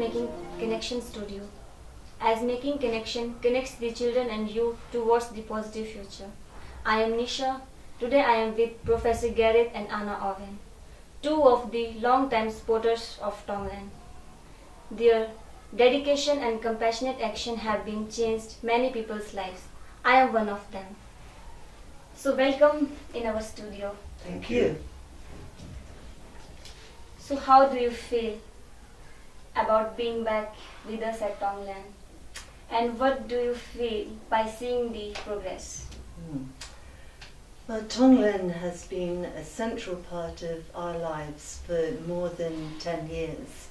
Making Connection Studio, as making connection connects the children and you towards the positive future. I am Nisha. Today I am with Professor Gareth and Anna Owen, two of the long-time supporters of Tonglen. Their dedication and compassionate action have been changed many people's lives. I am one of them. So welcome in our studio. Thank you. So how do you feel about being back with us at Tonglen? And what do you feel by seeing the progress? Well, Tonglen has been a central part of our lives for more than 10 years.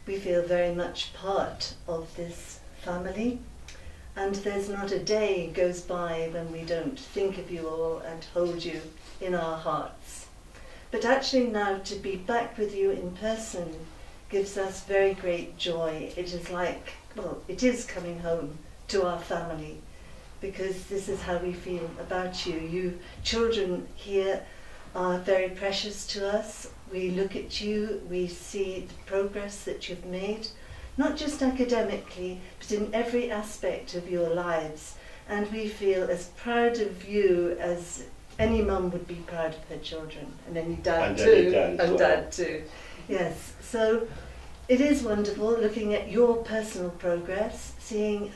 We feel very much part of this family, and there's not a day goes by when we don't think of you all and hold you in our hearts. But actually now to be back with you in person gives us very great joy. It is like, well, it is coming home to our family, because this is how we feel about you. You children here are very precious to us. We look at you, we see the progress that you've made, not just academically, but in every aspect of your lives. And we feel as proud of you as any mum would be proud of her children, and any dad too. Dad too. Yes, so it is wonderful looking at your personal progress, seeing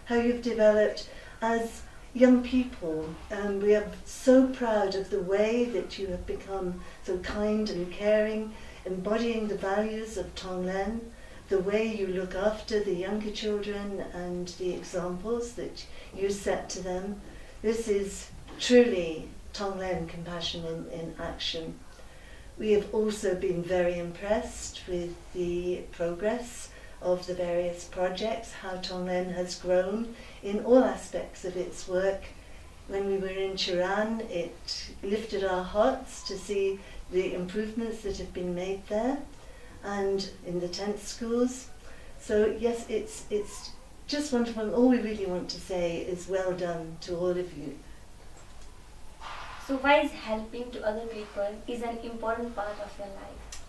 how you've developed as young people. We are so proud of the way that you have become so kind and caring, embodying the values of Tonglen, the way you look after the younger children and the examples that you set to them. This is truly Tonglen compassion in action. We have also been very impressed with the progress of the various projects, how Tonglen has grown in all aspects of its work. When we were in Chiran, it lifted our hearts to see the improvements that have been made there, and in the tent schools. So yes, it's just wonderful, and all we really want to say is well done to all of you. So why is helping to other people is an important part of your life?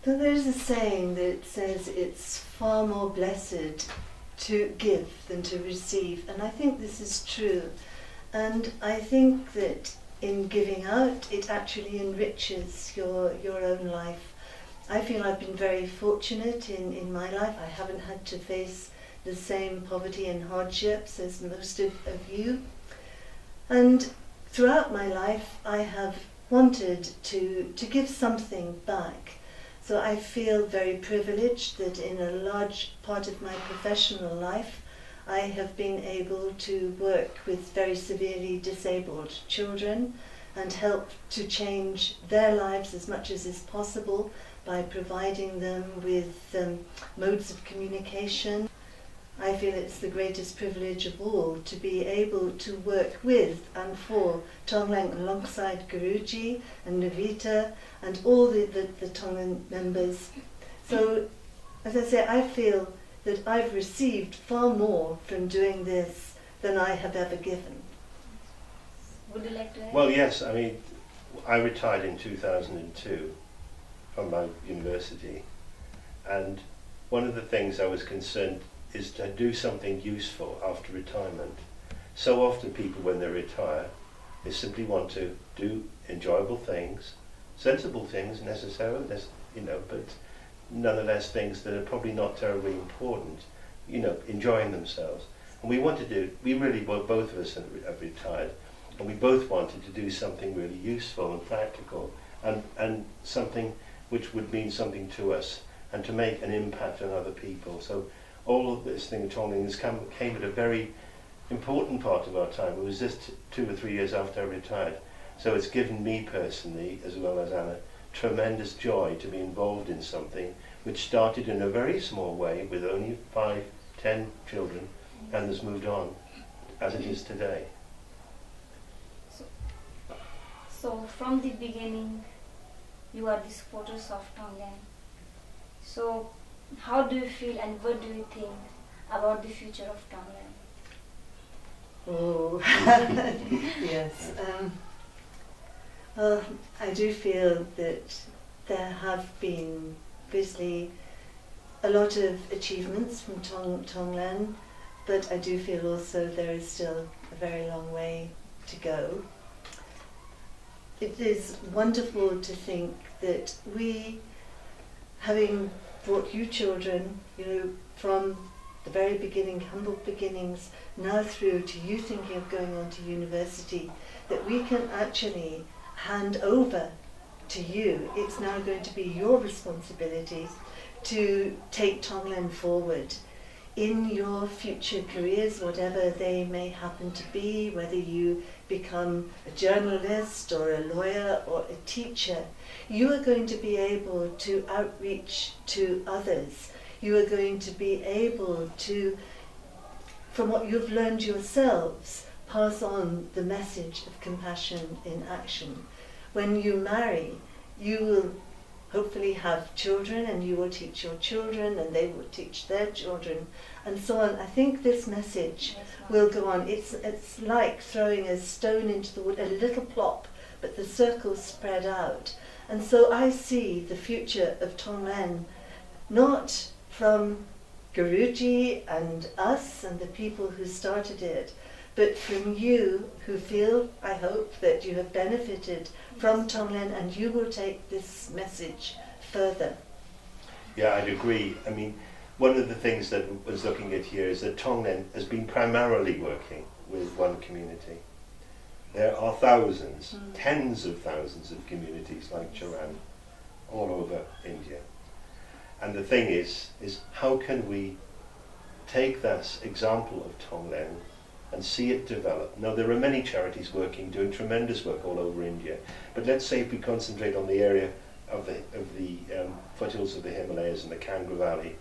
So there's a saying that says it's far more blessed to give than to receive, and I think this is true. And I think that in giving out, it actually enriches your own life. I feel I've been very fortunate in my life. I haven't had to face the same poverty and hardships as most of you. And throughout my life, I have wanted to give something back. So I feel very privileged that in a large part of my professional life, I have been able to work with very severely disabled children and help to change their lives as much as is possible by providing them with modes of communication. I feel it's the greatest privilege of all to be able to work with and for Tonglen alongside Guruji and Navita and all the Tonglen members. So, as I say, I feel that I've received far more from doing this than I have ever given. Would you like to add? Well, yes, I mean, I retired in 2002 from my university, and one of the things I was concerned is to do something useful after retirement. So often people, when they retire, they simply want to do enjoyable things, sensible things necessarily, but nonetheless things that are probably not terribly important, enjoying themselves. And we really, well, both of us have retired, and we both wanted to do something really useful and practical, and something which would mean something to us, and to make an impact on other people. So all of this thing, Tonglen, came at a very important part of our time. It was just 2 or 3 years after I retired. So it's given me personally, as well as Anna, tremendous joy to be involved in something which started in a very small way with only 5, 10 children, and has moved on as it is today. So from the beginning, you are the supporters of Tonglen. So how do you feel and what do you think about the future of Tonglen? Oh, yes. Well, I do feel that there have been obviously a lot of achievements from Tonglen, but I do feel also there is still a very long way to go. It is wonderful to think that we, having brought you children, from the very beginning, humble beginnings, now through to you thinking of going on to university, that we can actually hand over to you. It's now going to be your responsibility to take Tonglen forward in your future careers, whatever they may happen to be, whether you become a journalist or a lawyer or a teacher. You are going to be able to outreach to others. You are going to be able to, from what you've learned yourselves, pass on the message of compassion in action. When you marry, you will hopefully have children, and you will teach your children, and they will teach their children, and so on. I think this message will go on. It's like throwing a stone into the wood, a little plop, but the circles spread out. And so I see the future of Tonglen not from Guruji and us and the people who started it, but from you who feel, I hope, that you have benefited from Tonglen, and you will take this message further. Yeah, I'd agree. I mean, one of the things that I was looking at here is that Tonglen has been primarily working with one community. There are thousands, tens of thousands of communities like Charan all over India. And the thing is how can we take that example of Tonglen and see it develop? Now, there are many charities doing tremendous work all over India, but let's say if we concentrate on the area of the foothills of the Himalayas and the Kangra Valley,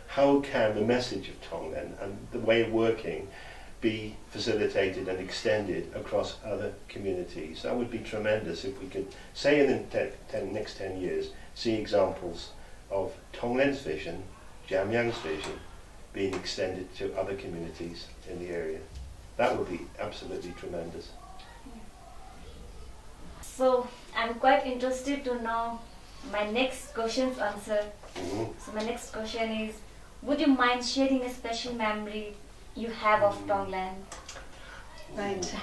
how can the message of Tonglen and the way of working be facilitated and extended across other communities? That would be tremendous if we could, say in the next 10 years, see examples of Tonglen's vision, Jamyang's vision, being extended to other communities in the area. That would be absolutely tremendous. So I'm quite interested to know my next question's answer. So my next question is, would you mind sharing a special memory you have of Tonglen? Right.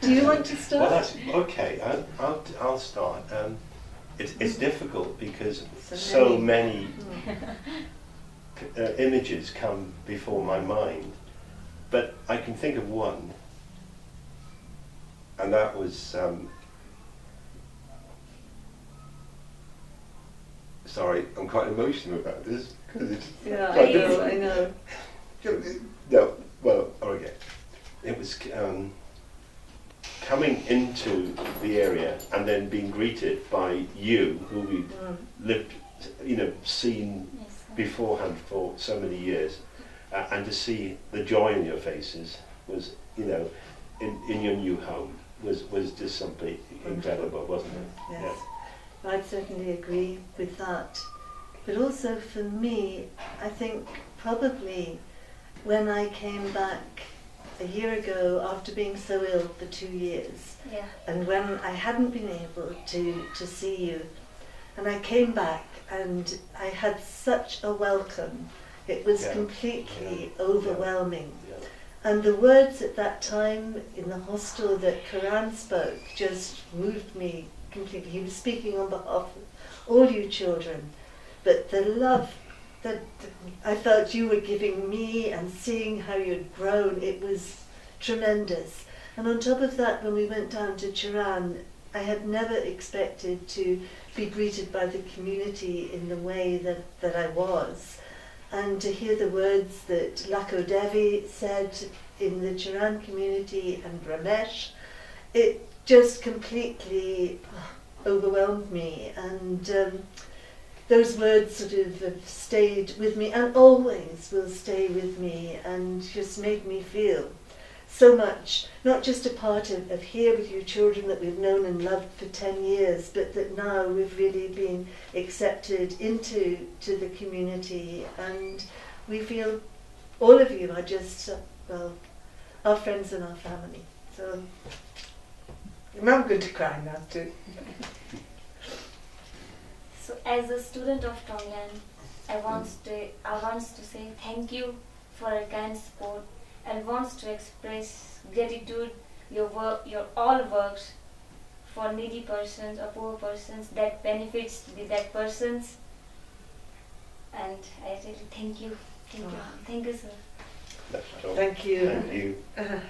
Do you want to start? Well, that's okay. I'll start. It's difficult because so many images come before my mind, but I can think of one, and that was sorry, I'm quite emotional about this because it's I know. No, well, okay. It was coming into the area and then being greeted by you, who we lived, seen beforehand for so many years, and to see the joy in your faces was, in your new home was just something incredible, wasn't it? Yes. I'd certainly agree with that. But also for me, I think probably when I came back a year ago after being so ill for 2 years, and when I hadn't been able to see you, and I came back and I had such a welcome. It was completely overwhelming. Yeah. And the words at that time in the hostel that Karan spoke just moved me completely. He was speaking on behalf of all you children, but the love that I felt you were giving me and seeing how you'd grown, it was tremendous. And on top of that, when we went down to Charan, I had never expected to be greeted by the community in the way that I was. And to hear the words that Lako Devi said in the Charan community and Ramesh, it just completely overwhelmed me. And those words sort of have stayed with me and always will stay with me and just made me feel so much, not just a part of here with you children that we've known and loved for 10 years, but that now we've really been accepted into the community, and we feel all of you are just, our friends and our family. So I'm going to cry now too. So as a student of Tonglen, I wants to say thank you for a kind support and wants to express gratitude your all works for needy persons or poor persons that benefits that persons, and I really thank you. Thank you, sir. That's all. Thank you. Thank you.